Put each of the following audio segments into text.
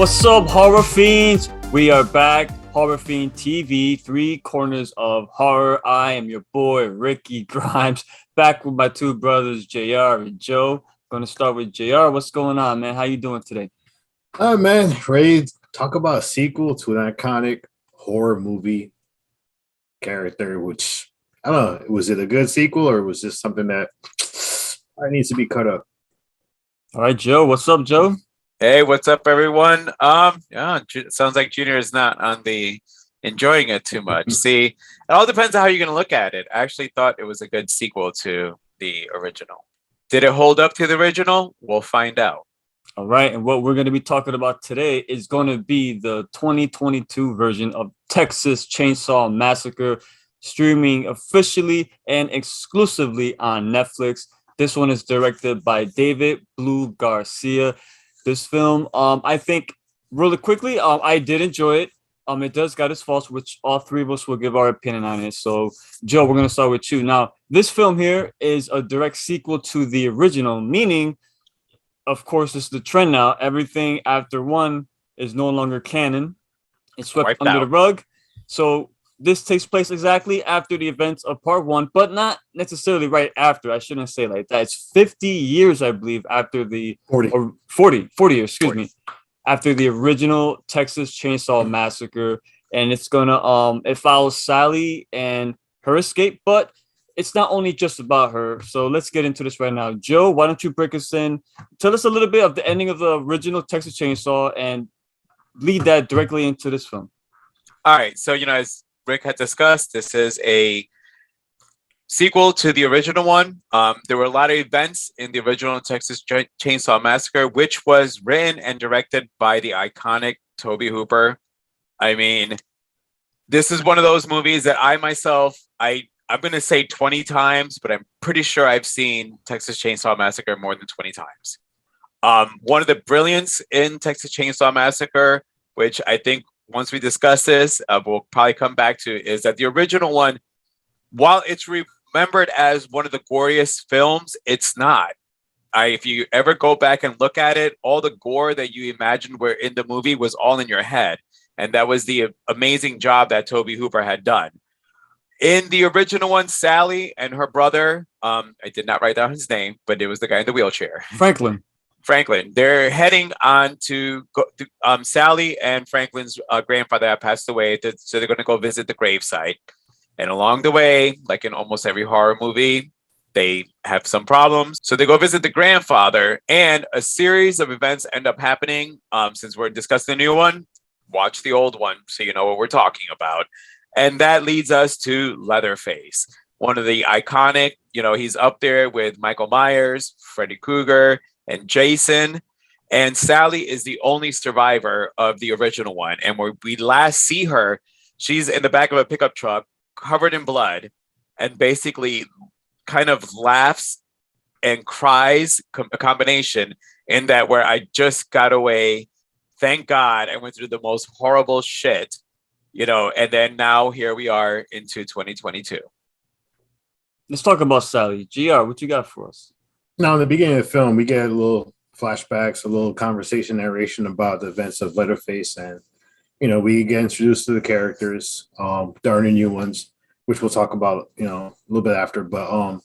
What's up, horror fiends? We are back, Horror Fiend TV, three corners of horror. I am your boy, Ricky Grimes, back with my two brothers, JR and Joe. Going to start with JR. What's going on, man? How you doing today? Man, ready to talk about a sequel to an iconic horror movie character, which, I don't know, was it a good sequel or was this something that needs to be cut up? All right, Joe. What's up, Joe? Hey, what's up, everyone? Sounds like Junior is not on the enjoying it too much. See, it all depends on how you're going to look at it. I actually thought it was a good sequel to the original. Did it hold up to the original? We'll find out. All right, and what we're going to be talking about today is going to be the 2022 version of Texas Chainsaw Massacre, streaming officially and exclusively on Netflix. This one is directed by David Blue Garcia. This film, I think, really quickly, I did enjoy it. It does got its faults, which all three of us will give our opinion on it. So, Joe, we're going to start with you. Now, this film here is a direct sequel to the original, meaning, of course, it's the trend now. Everything after one is no longer canon. It's swept under the rug. So this takes place exactly after the events of part one, but not necessarily right after. I shouldn't say like that. It's 50 years, I believe, after the 40 years, excuse me, after the original Texas Chainsaw Massacre. And it's gonna it follows Sally and her escape, but it's not only just about her. So let's get into this right now. Joe, why don't you break us in? Tell us a little bit of the ending of the original Texas Chainsaw and lead that directly into this film. All right. So, as Rick had discussed, this is a sequel to the original one. There were a lot of events in the original Texas Chainsaw Massacre, which was written and directed by the iconic Tobe Hooper. I mean, this is one of those movies that I'm going to say 20 times, but I'm pretty sure I've seen Texas Chainsaw Massacre more than 20 times. One of the brilliance in Texas Chainsaw Massacre, which I think once we discuss this, we'll probably come back to, is that the original one, while it's remembered as one of the goriest films, it's not. If you ever go back and look at it, all the gore that you imagined were in the movie was all in your head. And that was the amazing job that Tobe Hooper had done. In the original one, Sally and her brother, I did not write down his name, but it was the guy in the wheelchair. Franklin. They're heading on to Sally and Franklin's grandfather had passed away, so they're going to go visit the gravesite. And along the way, like in almost every horror movie, they have some problems. So they go visit the grandfather, and a series of events end up happening. Since we're discussing the new one, watch the old one so you know what we're talking about. And that leads us to Leatherface, one of the iconic, he's up there with Michael Myers, Freddy Krueger, and Jason. And Sally is the only survivor of the original one. And where we last see her, she's in the back of a pickup truck covered in blood and basically kind of laughs and cries, a combination in that where I just got away. Thank God I went through the most horrible shit, and then now here we are into 2022. Let's talk about Sally. GR, what you got for us? Now, in the beginning of the film, we get a little flashbacks, a little conversation narration about the events of Leatherface. And, we get introduced to the characters. There are new ones, which we'll talk about, a little bit after. But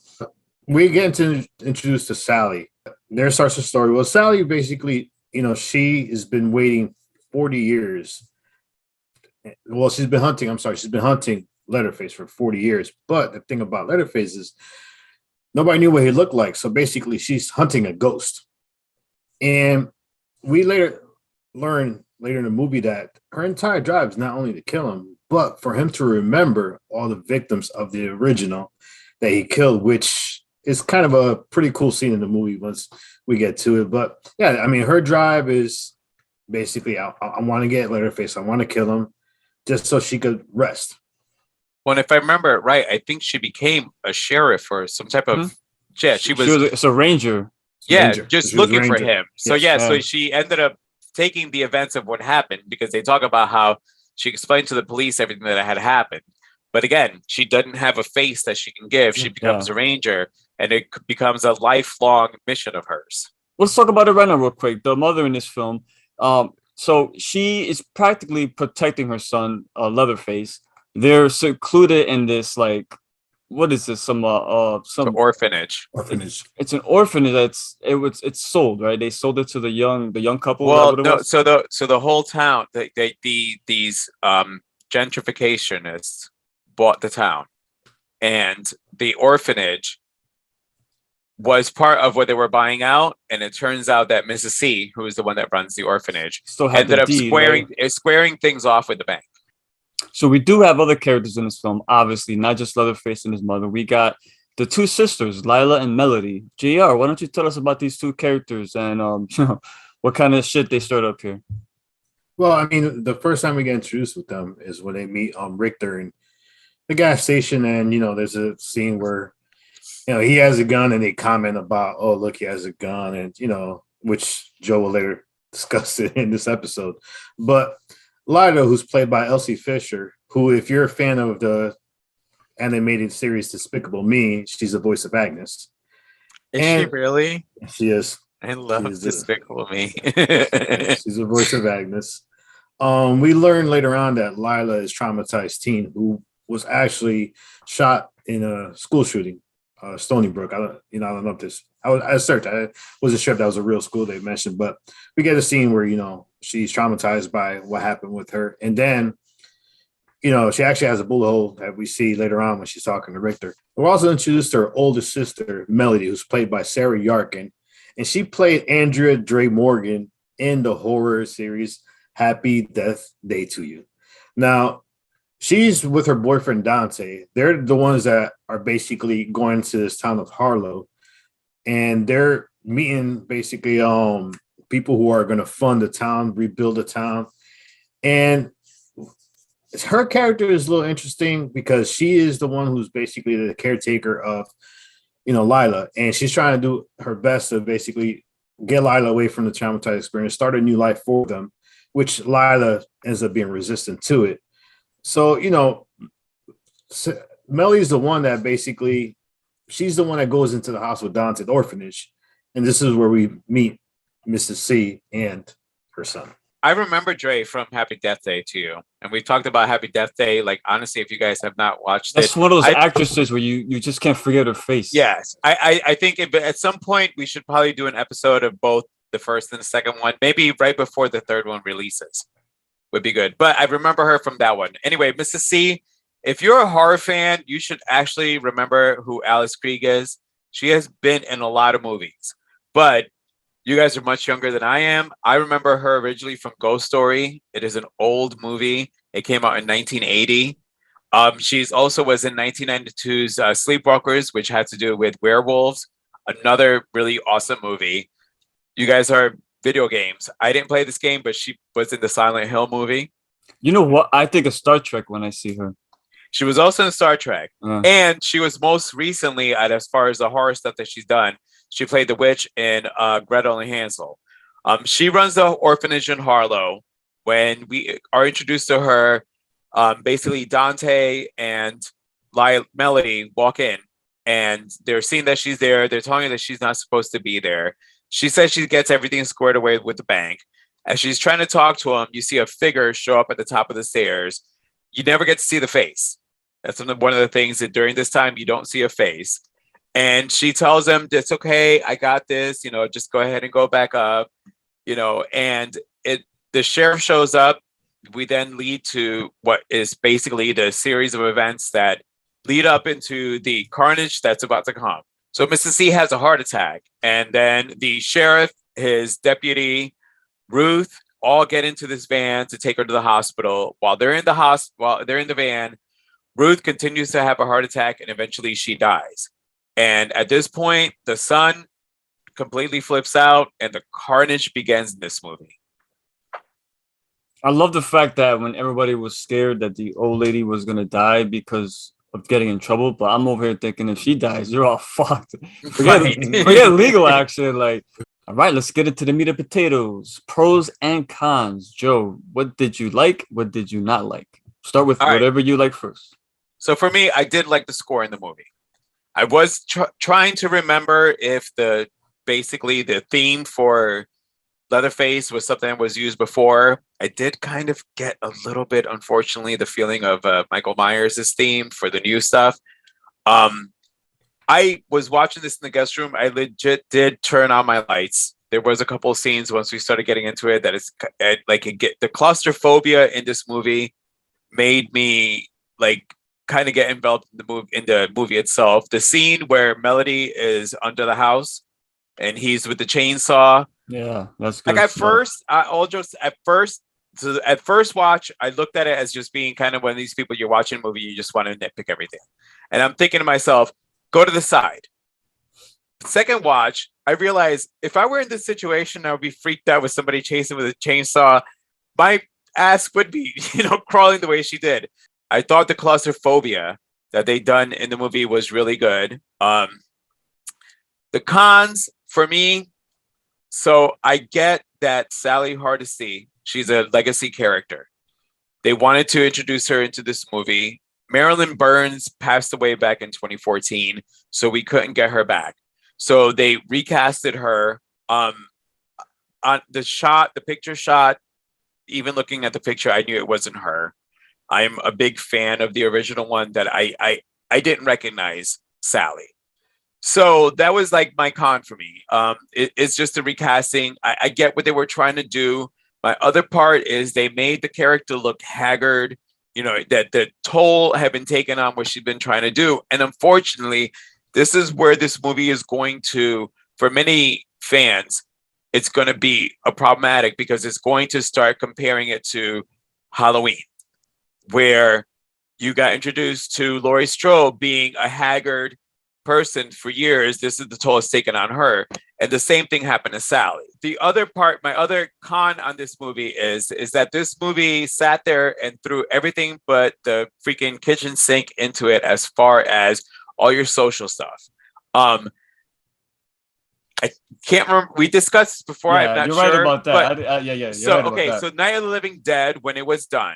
we get introduced to Sally. There starts the story. Well, Sally basically, she has been waiting 40 years. Well, she's been hunting Leatherface for 40 years. But the thing about Leatherface is nobody knew what he looked like. So basically, she's hunting a ghost. And we later learn in the movie that her entire job is not only to kill him, but for him to remember all the victims of the original that he killed, which is kind of a pretty cool scene in the movie once we get to it. But yeah, I mean, her drive is basically, I want to get Leatherface. I want to kill him just so she could rest. Well, if I remember it right, I think she became a sheriff or some type of. Yeah, she was it's a ranger. Yeah, just looking for him. So so she ended up taking the events of what happened, because they talk about how she explained to the police everything that had happened. But again, she doesn't have a face that she can give. She becomes a ranger, and it becomes a lifelong mission of hers. Let's talk about it right now real quick. The mother in this film, So she is practically protecting her son, Leatherface. They're secluded in this like, what is this? The Some orphanage. Orphanage. it's an orphanage it's sold, right? They sold it to the young couple. Is that Well, what it no. was? So the whole town, these gentrificationists bought the town, and the orphanage was part of what they were buying out. And it turns out that Mrs. C, who is the one that runs the orphanage, Still had ended the up deed, right? squaring things off with the bank. So we do have other characters in this film, obviously, not just Leatherface and his mother. We got the two sisters, Lila and Melody. JR, why don't you tell us about these two characters and what kind of shit they stirred up here? Well, I mean, the first time we get introduced with them is when they meet Richter in the gas station, and there's a scene where he has a gun, and they comment about, oh, look, he has a gun, and which Joe will later discuss it in this episode. But Lila, who's played by Elsie Fisher, who, if you're a fan of the animated series Despicable Me, she's the voice of Agnes. Is she really? She is. I love Despicable Me. She's the voice of Agnes. We learn later on that Lila is a traumatized teen who was actually shot in a school shooting, Stony Brook. I don't know if this. I searched. I wasn't sure if that was a real school they mentioned, but we get a scene where she's traumatized by what happened with her, and then she actually has a bullet hole that we see later on when she's talking to Richter. We're also introduced to her older sister, Melody, who's played by Sarah Yarkin, and she played Andrea Dre Morgan in the horror series Happy Death Day to You. Now, she's with her boyfriend Dante. They're the ones that are basically going to this town of Harlow, and they're meeting basically people who are going to fund the town, rebuild the town. And her character is a little interesting because she is the one who's basically the caretaker of Lila, and she's trying to do her best to basically get Lila away from the traumatized experience, start a new life for them, which Lila ends up being resistant to it. So, Melly's the one that basically, she's the one that goes into the house with Dante, the orphanage. And this is where we meet Mrs. C and her son. I remember Dre from Happy Death Day to You. And we talked about Happy Death Day. Like, honestly, if you guys have not watched That's one of those actresses where you just can't forget her face. Yes. I think at some point we should probably do an episode of both the first and the second one, maybe right before the third one releases. Would be good. But I remember her from that one. Anyway, Mrs. C, if you're a horror fan, you should actually remember who Alice Krige is. She has been in a lot of movies. But you guys are much younger than I am. I remember her originally from Ghost Story. It is an old movie. It came out in 1980. She's also was in 1992's Sleepwalkers, which had to do with werewolves. Another really awesome movie. You guys are video games. I didn't play this game, but she was in the Silent Hill movie. You know what? I think of Star Trek when I see her. She was also in Star Trek. And she was most recently, as far as the horror stuff that she's done, she played the witch in Gretel and Hansel. She runs the orphanage in Harlow. When we are introduced to her, basically Dante and Melody walk in, and they're seeing that she's there. They're telling her that she's not supposed to be there. She says she gets everything squared away with the bank. As she's trying to talk to him, you see a figure show up at the top of the stairs. You never get to see the face. That's one of the things that during this time, you don't see a face. And she tells him, it's okay, I got this, just go ahead and go back up, and the sheriff shows up. We then lead to what is basically the series of events that lead up into the carnage that's about to come. So Mr. C has a heart attack, and then the sheriff, his deputy, Ruth, all get into this van to take her to the hospital. While they're in the van, Ruth continues to have a heart attack, and eventually she dies. And at this point, the son completely flips out, and the carnage begins in this movie. I love the fact that when everybody was scared that the old lady was going to die because of getting in trouble, but I'm over here thinking if she dies, you're all fucked. Forget legal action. Like, all right, let's get into the meat and potatoes. Pros and cons. Joe, what did you like? What did you not like? Start with whatever you like first. So for me, I did like the score in the movie. I was trying to remember if the theme for Leatherface was something that was used before. I did kind of get a little bit, unfortunately, the feeling of Michael Myers' theme for the new stuff. I was watching this in the guest room. I legit did turn on my lights. There was a couple of scenes once we started getting into it that it's like the claustrophobia in this movie made me like kind of get enveloped in the movie itself. The scene where Melody is under the house and he's with the chainsaw. Yeah, that's good. Like at first watch, I looked at it as just being kind of one of these people you're watching a movie, you just want to nitpick everything. And I'm thinking to myself, go to the side. Second watch, I realized if I were in this situation, I would be freaked out with somebody chasing with a chainsaw. My ass would be, crawling the way she did. I thought the claustrophobia that they done in the movie was really good. The cons for me, so I get that Sally Hardesty, she's a legacy character. They wanted to introduce her into this movie. Marilyn Burns passed away back in 2014, so we couldn't get her back. So they recasted her. On the picture shot, even looking at the picture, I knew it wasn't her. I'm a big fan of the original one that I didn't recognize Sally. So that was like my con for me. It's just a recasting. I get what they were trying to do. My other part is they made the character look haggard, that the toll had been taken on what she'd been trying to do. And unfortunately, this is where this movie is going to, for many fans, it's going to be a problematic because it's going to start comparing it to Halloween, where you got introduced to Laurie Strode being a haggard person for years. This is the toll it's taken on her. And the same thing happened to Sally. The other part, my other con on this movie is that this movie sat there and threw everything but the freaking kitchen sink into it as far as all your social stuff. I can't remember. We discussed this before. Yeah, I'm not you're sure. Right about that. But, You're so, right about okay. that. So Night of the Living Dead, when it was done,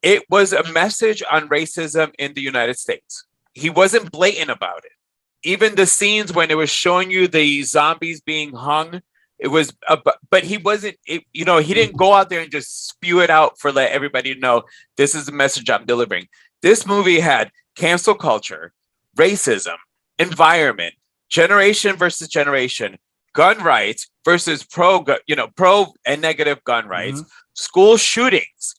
it was a message on racism in the United States. He wasn't blatant about it. Even the scenes when it was showing you the zombies being hung, it was, but he wasn't, he didn't go out there and just spew it out for let everybody know this is the message I'm delivering. This movie had cancel culture, racism, environment, generation versus generation, gun rights versus pro and negative gun rights, school shootings.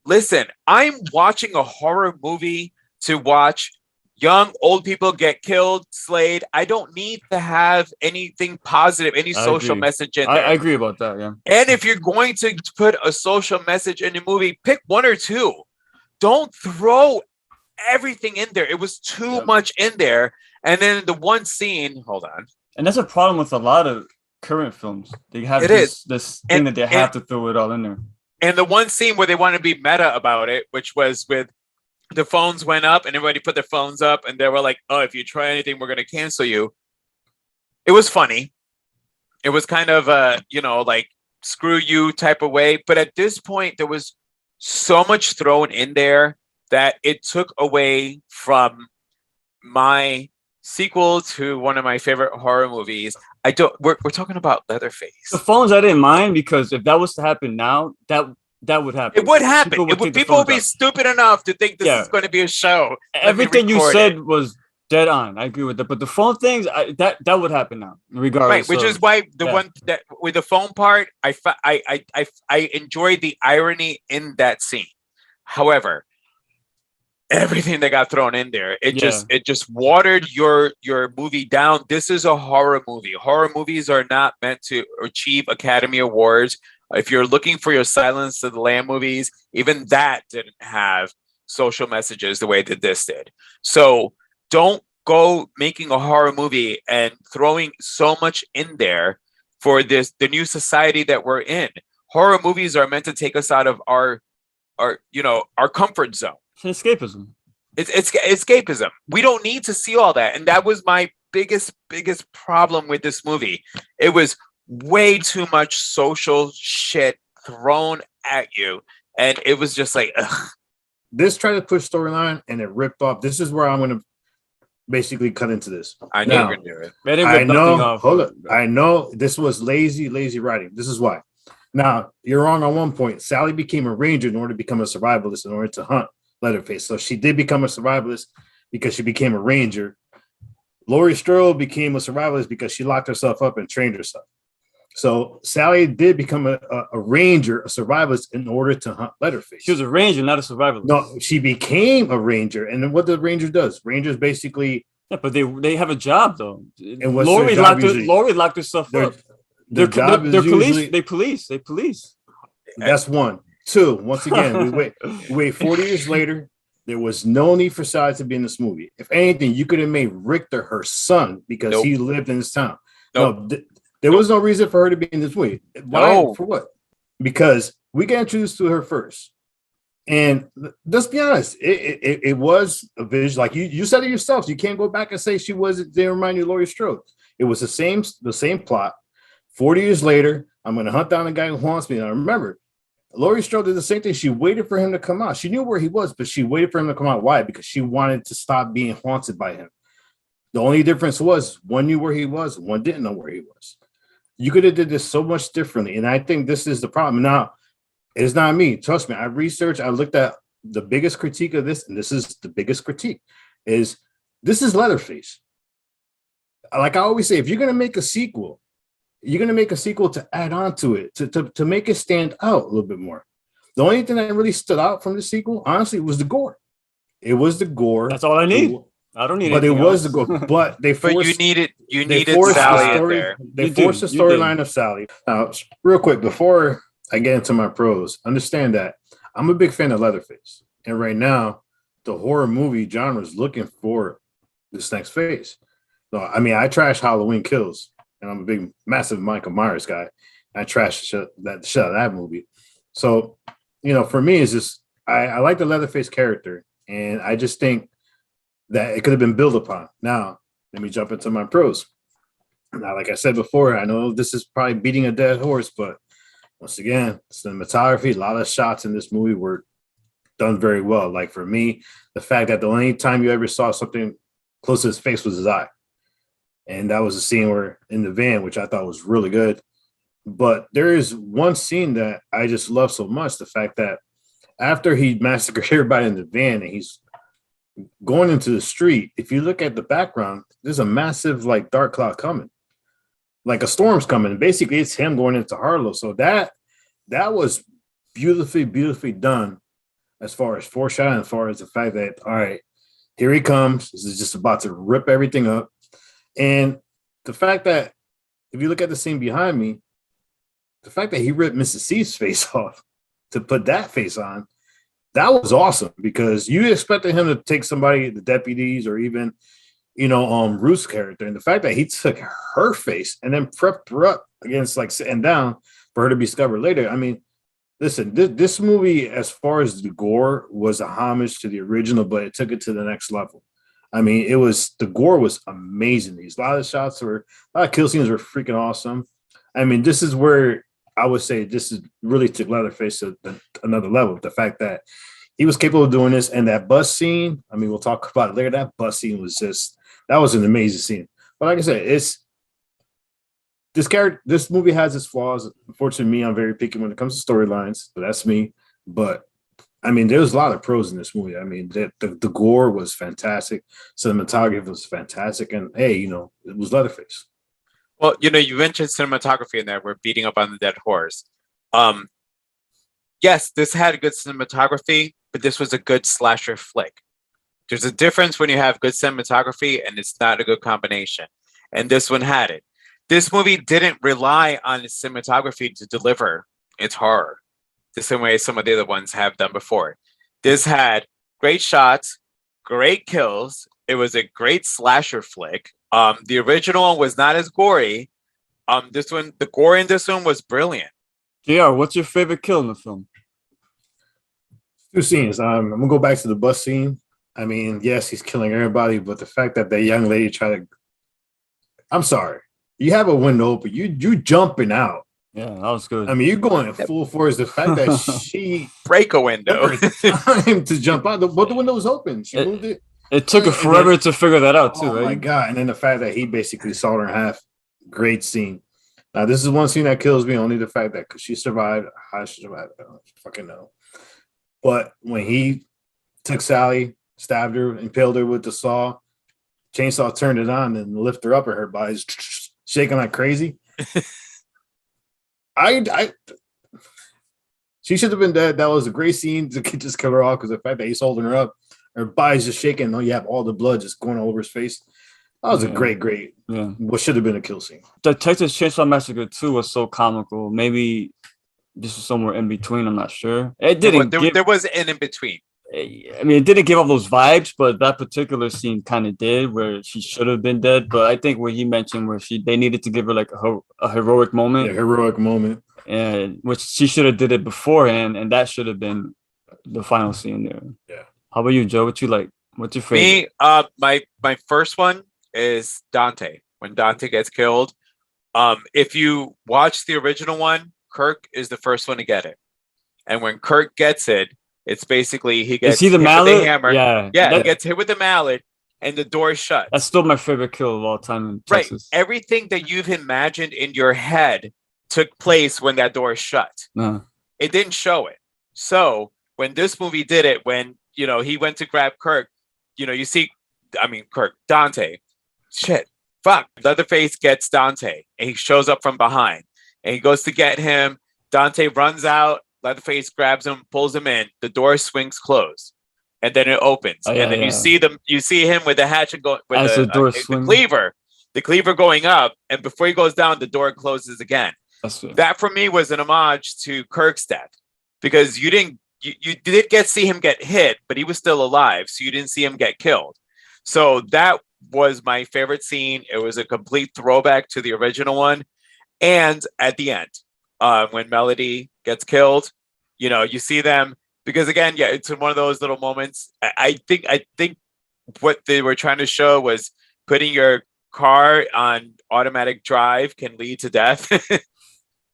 Listen, I'm watching a horror movie to watch young, old people get killed, slayed. I don't need to have anything positive, any social message in there. I agree about that, yeah. And if you're going to put a social message in a movie, pick one or two. Don't throw everything in there. It was too much in there. And then the one scene, hold on. And that's a problem with a lot of current films. They have this thing that they have to throw it all in there. And the one scene where they want to be meta about it, which was with the phones went up and everybody put their phones up and they were like, oh, if you try anything, we're going to cancel you. It was funny. It was kind of like screw you type of way. But at this point, there was so much thrown in there that it took away from my sequel to one of my favorite horror movies. We're talking about Leatherface. The phones I didn't mind because if that was to happen now, that would happen. It would happen. People would be stupid enough to think this is going to be a show. Everything you said was dead on. I agree with that. But the phone things, that would happen now, regardless. Right, which is why the one that with the phone part, I enjoyed the irony in that scene. However, everything that got thrown in there, it just watered your movie down. This is a horror movie. Horror movies are not meant to achieve Academy Awards. If you're looking for your Silence of the Lamb movies, even that didn't have social messages the way that this did. So don't go making a horror movie and throwing so much in there for the new society that we're in. Horror movies are meant to take us out of our comfort zone. It's escapism. It's escapism. We don't need to see all that. And that was my biggest problem with this movie. It was way too much social shit thrown at you. And it was just like, ugh. This tried to push storyline and it ripped off. This is where I'm going to basically cut into this. I knew you were gonna do it. They didn't I rip nothing know. off. Hold up. I know this was lazy writing. This is why. Now you're wrong on one point. Sally became a ranger in order to become a survivalist in order to hunt Leatherface. So she did become a survivalist because she became a ranger. Laurie Strode became a survivalist because she locked herself up and trained herself. So Sally did become a ranger, a survivalist in order to hunt Leatherface. She was a ranger, not a survivalist. No, she became a ranger. And then what the ranger does? Rangers basically. Yeah, but they have a job though. And what's their job usually? Lori locked herself up. Their job is usually They police. That's one. Two, once again, we wait 40 years later. There was no need for Sally to be in this movie. If anything, you could have made Richter her son because he lived in this town. No, there was no reason for her to be in this movie. Why? For what? Because we got introduced to her first. And let's be honest, it was a vision. Like you said it yourself. You can't go back and say she wasn't. They remind you of Laurie Strode. It was the same plot. 40 years later, I'm going to hunt down the guy who haunts me. And I remember, Laurie Strode did the same thing. She waited for him to come out. She knew where he was, but she waited for him to come out. Why? Because she wanted to stop being haunted by him. The only difference was one knew where he was, one didn't know where he was. You could have did this so much differently. And I think this is the problem. Now, it's not me. Trust me. I researched. I looked at the biggest critique of this, and this is the biggest critique, is this is Leatherface. Like I always say, if you're going to make a sequel, you're going to make a sequel to add on to it, to make it stand out a little bit more. The only thing that really stood out from the sequel, honestly, was the gore. It was the gore. That's all I need. I don't need but it was the gore. But they forced. But you needed Sally in there. They forced the storyline of Sally. Now, real quick, before I get into my pros, understand that I'm a big fan of Leatherface. And right now, the horror movie genre is looking for this next phase. So, I mean, I trash Halloween Kills. And I'm a big, massive Michael Myers guy. I trash the shit out of that movie. So, for me, it's just I like the Leatherface character, and I just think that it could have been built upon. Now, let me jump into my pros. Now, like I said before, I know this is probably beating a dead horse, but once again, cinematography, a lot of shots in this movie were done very well. Like for me, the fact that the only time you ever saw something close to his face was his eye. And that was a scene where in the van, which I thought was really good. But there is one scene that I just love so much. The fact that after he massacred everybody in the van and he's going into the street, if you look at the background, there's a massive dark cloud coming. Like a storm's coming. Basically, it's him going into Harlow. So that was beautifully done as far as foreshadowing, as far as the fact that, all right, here he comes. This is just about to rip everything up. And the fact that, if you look at the scene behind me, the fact that he ripped Mrs. C's face off to put that face on, that was awesome because you expected him to take somebody, the deputies, or even, Ruth's character. And the fact that he took her face and then prepped her up against sitting down for her to be discovered later. I mean, listen, this movie, as far as the gore, was a homage to the original, but it took it to the next level. I mean, the gore was amazing. A lot of kill scenes were freaking awesome. I mean, this is where I would say this is really took Leatherface to another level. The fact that he was capable of doing this, and that bus scene, I mean, we'll talk about it later. That bus scene was that was an amazing scene. But like I said, this movie has its flaws. Unfortunately, I'm very picky when it comes to storylines, but that's me. But I mean, there's a lot of pros in this movie. I mean, the gore was fantastic. Cinematography was fantastic. And hey, it was Leatherface. Well, you mentioned cinematography in there. We're beating up on the dead horse. Yes, this had good cinematography, but this was a good slasher flick. There's a difference when you have good cinematography and it's not a good combination. And this one had it. This movie didn't rely on its cinematography to deliver its horror the same way some of the other ones have done before. This had great shots, great kills. It was a great slasher flick. The original one was not as gory. The gore in this one was brilliant. JR, what's your favorite kill in the film? Two scenes. I'm gonna go back to the bus scene. I mean, yes, he's killing everybody, but the fact that young lady I'm sorry, you have a window open, you jumping out. Yeah, that was good. I mean, you're going full force. The fact that she break a window time to jump out, but the window was open. She moved it. It took her forever to figure that out too, Oh right? my god! And then the fact that he basically sawed her in half, great scene. Now this is one scene that kills me. Only the fact that because she survived, how she survived, I don't fucking know. But when he took Sally, stabbed her, impaled her with the saw, chainsaw turned it on and lifted her up, and her body's shaking like crazy. I she should have been dead. That was a great scene to just kill her off because the fact that he's holding her up, her body's just shaking. You have all the blood just going all over his face. That was a great. What should have been a kill scene. The Texas Chainsaw Massacre 2 was so comical. Maybe this is somewhere in between. I'm not sure. It didn't. There was an in between. I mean, it didn't give off those vibes, but that particular scene kind of did, where she should have been dead. But I think what he mentioned, where they needed to give her like a heroic moment, and which she should have did it beforehand, and that should have been the final scene there. Yeah. How about you, Joe? What you like? What's your favorite? Me, my first one is Dante. When Dante gets killed, if you watch the original one, Kirk is the first one to get it, and when Kirk gets it, it's basically he gets hit with the hammer. Yeah, he gets hit with the mallet, and the door shuts. That's still my favorite kill of all time in Texas. Right, everything that you've imagined in your head took place when that door shut. It didn't show it. So when this movie did it, when he went to grab Kirk, you see, Dante, Leatherface gets Dante, and he shows up from behind, and he goes to get him. Dante runs out. Leatherface grabs him, pulls him in. The door swings closed, and then it opens, and then you see them. You see him with the hatchet going with the cleaver going up, and before he goes down, the door closes again. That for me was an homage to Kirk's death, because you did see him get hit, but he was still alive, so you didn't see him get killed. So that was my favorite scene. It was a complete throwback to the original one, and at the end, when Melody gets killed, you see them, because again, it's one of those little moments. I think what they were trying to show was putting your car on automatic drive can lead to death,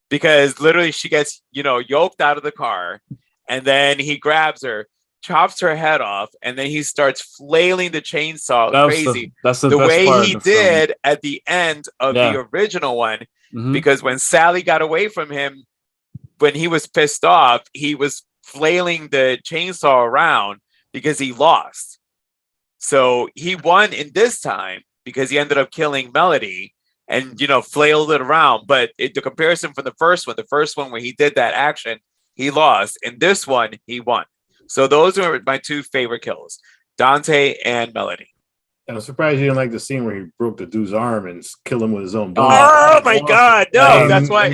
because literally she gets yoked out of the car, and then he grabs her, chops her head off, and then he starts flailing the chainsaw crazy. That's the best way part he did at the end of the original one. Because when Sally got away from him, when he was pissed off, he was flailing the chainsaw around because he lost. So he won in this time because he ended up killing Melody and, flailed it around. But the comparison from the first one where he did that action, he lost. In this one, he won. So those are my two favorite kills, Dante and Melody. And I'm surprised you didn't like the scene where he broke the dude's arm and killed him with his own bone. Oh my God! No, that's why.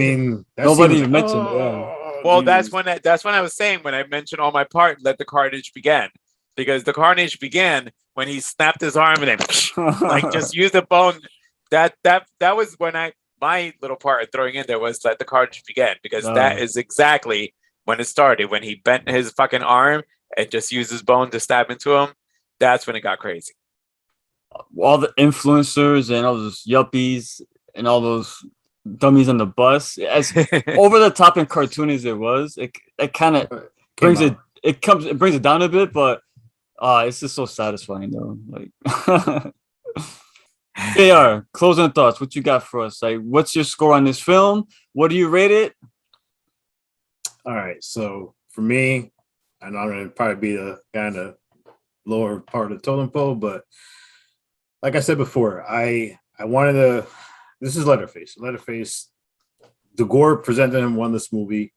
Nobody mentioned it. Well, that's when I was saying, when I mentioned on my part, let the carnage begin, because the carnage began when he snapped his arm and then just used the bone. That was when my little part of throwing in there was let the carnage begin, because that is exactly when it started, when he bent his fucking arm and just used his bone to stab into him. That's when it got crazy. All the influencers and all those yuppies and all those dummies on the bus, as over the top and cartoony as it was, it kind of brings it down a bit, but it's just so satisfying though. Like JR, closing thoughts. What you got for us? Like, what's your score on this film? What do you rate it? All right, so for me, I know I'm gonna probably be the kind of lower part of the totem pole, but like I said before, I wanted to. This is Leatherface. Leatherface, the gore presented him won this movie.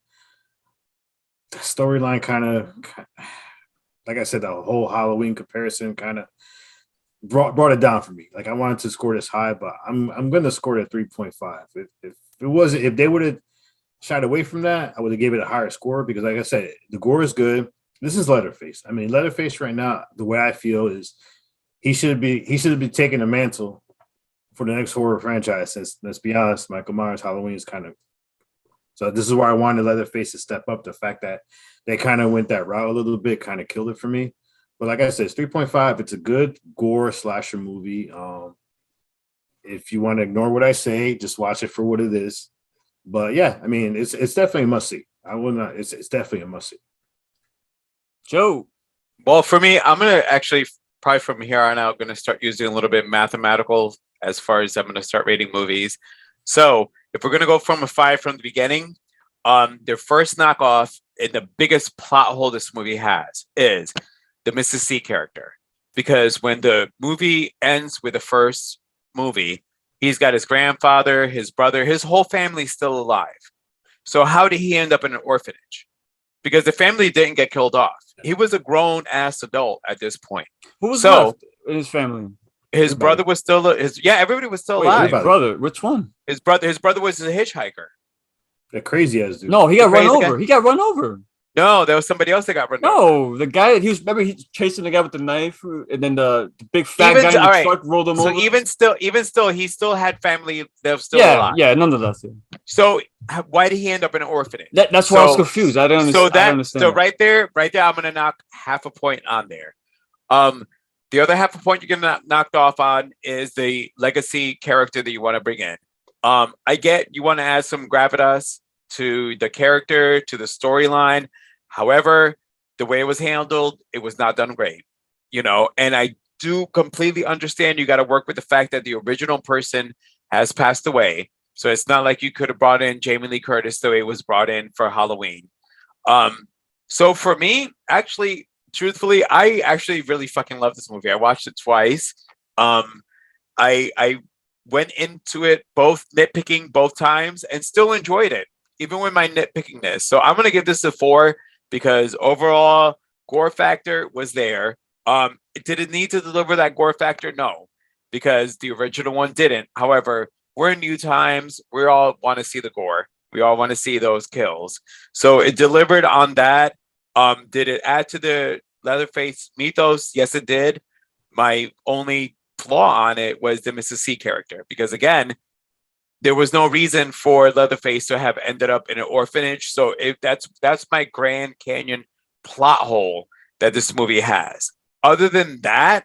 The storyline kind of, like I said, the whole Halloween comparison kind of brought it down for me. Like I wanted to score this high, but I'm going to score it at 3.5. If they would have shied away from that, I would have gave it a higher score, because like I said, the gore is good. This is Leatherface. I mean, Leatherface right now, the way I feel is he should be taking the mantle for the next horror franchise, since, let's be honest, Michael Myers Halloween is kind of. So this is why I wanted Leatherface to step up. The fact that they kind of went that route a little bit kind of killed it for me. But like I said, it's 3.5. It's a good gore slasher movie. If you want to ignore what I say, just watch it for what it is. But yeah, I mean, it's definitely a must see. I will not. It's definitely a must see. Joe. Well, for me, I'm gonna actually probably from here on out, going to start using a little bit mathematical as far as I'm going to start rating movies. So if we're going to go from a 5 from the beginning, their first knockoff and the biggest plot hole this movie has is the Mrs. C character. Because when the movie ends with the first movie, he's got his grandfather, his brother, his whole family's still alive. So how did he end up in an orphanage? Because the family didn't get killed off. He was a grown-ass adult at this point. Who was left in his family? His brother was still everybody was still Wait, alive. His brother, which one? His brother was a hitchhiker. The crazy ass dude. No, he got run crazy over. guy? He got run over. No, there was somebody else that got run over. No, the guy remember he chasing the guy with the knife, and then the big fat guy in the truck rolled him over. So even still, he still had family that was still alive. Yeah, nonetheless. Yeah. So why did he end up in an orphanage? That's why I was confused. I don't understand. So right there, I'm gonna knock half a point on there. The other half a point you're gonna knocked off on is the legacy character that you want to bring in. I get you want to add some gravitas to the character, to the storyline. However, the way it was handled, it was not done great, and I do completely understand you got to work with the fact that the original person has passed away. So it's not like you could have brought in Jamie Lee Curtis the way it was brought in for Halloween. So for me, actually, truthfully, I actually really fucking love this movie. I watched it twice. I went into it both nitpicking both times and still enjoyed it, even with my nitpickingness. So I'm going to give this a 4 because overall gore factor was there. Did it need to deliver that gore factor? No, because the original one didn't. However, we're in new times. We all want to see the gore. We all want to see those kills. So it delivered on that. Did it add to the Leatherface mythos? Yes, it did. My only flaw on it was the Mrs. C character, because again, there was no reason for Leatherface to have ended up in an orphanage. So that's my Grand Canyon plot hole that this movie has. Other than that,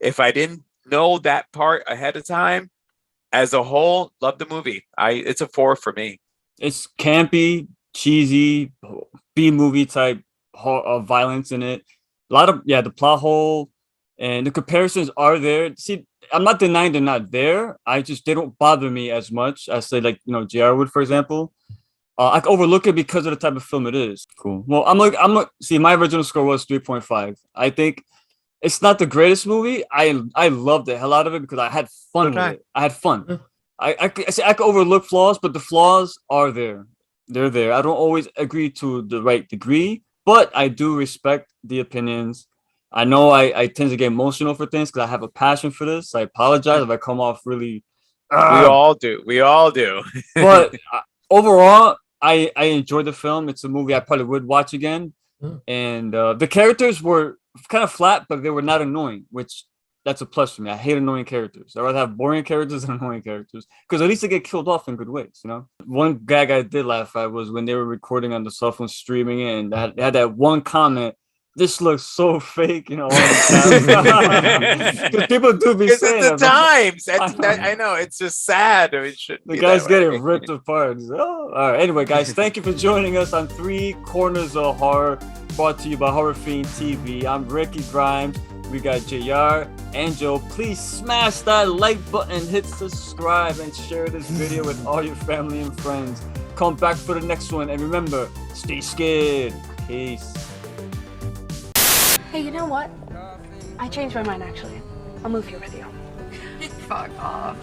if I didn't know that part ahead of time, as a whole, love the movie. It's a 4 for me. It's campy, cheesy, B-movie type violence in it. A lot of the plot hole and the comparisons are there. See, I'm not denying they're not there. They don't bother me as much as say like JR would, for example. I can overlook it because of the type of film it is. Cool. Well, see, my original score was 3.5. I think it's not the greatest movie. I loved the hell out of it because I had fun with it. I had fun. I can overlook flaws, but the flaws are there. They're there. I don't always agree to the right degree, but I do respect the opinions. I know I tend to get emotional for things because I have a passion for this. I apologize if I come off really. We all do. But overall, I enjoyed the film. It's a movie I probably would watch again. And the characters were kind of flat, but they were not annoying, which that's a plus for me. I hate annoying characters. I'd rather have boring characters than annoying characters because at least they get killed off in good ways. One gag I did laugh at was when they were recording on the cell phone, streaming it, and they had that one comment. This looks so fake, all the time. People do be saying it's the times. I know. It's just sad. The guy's getting ripped apart. All right. Anyway, guys, thank you for joining us on 3 Corners of Horror, brought to you by Horror Fiend TV. I'm Ricky Grimes. We got JR and Joe. Please smash that like button, hit subscribe, and share this video with all your family and friends. Come back for the next one, and remember, stay scared. Peace. Hey, you know what? I changed my mind, actually. I'll move here with you. Fuck off.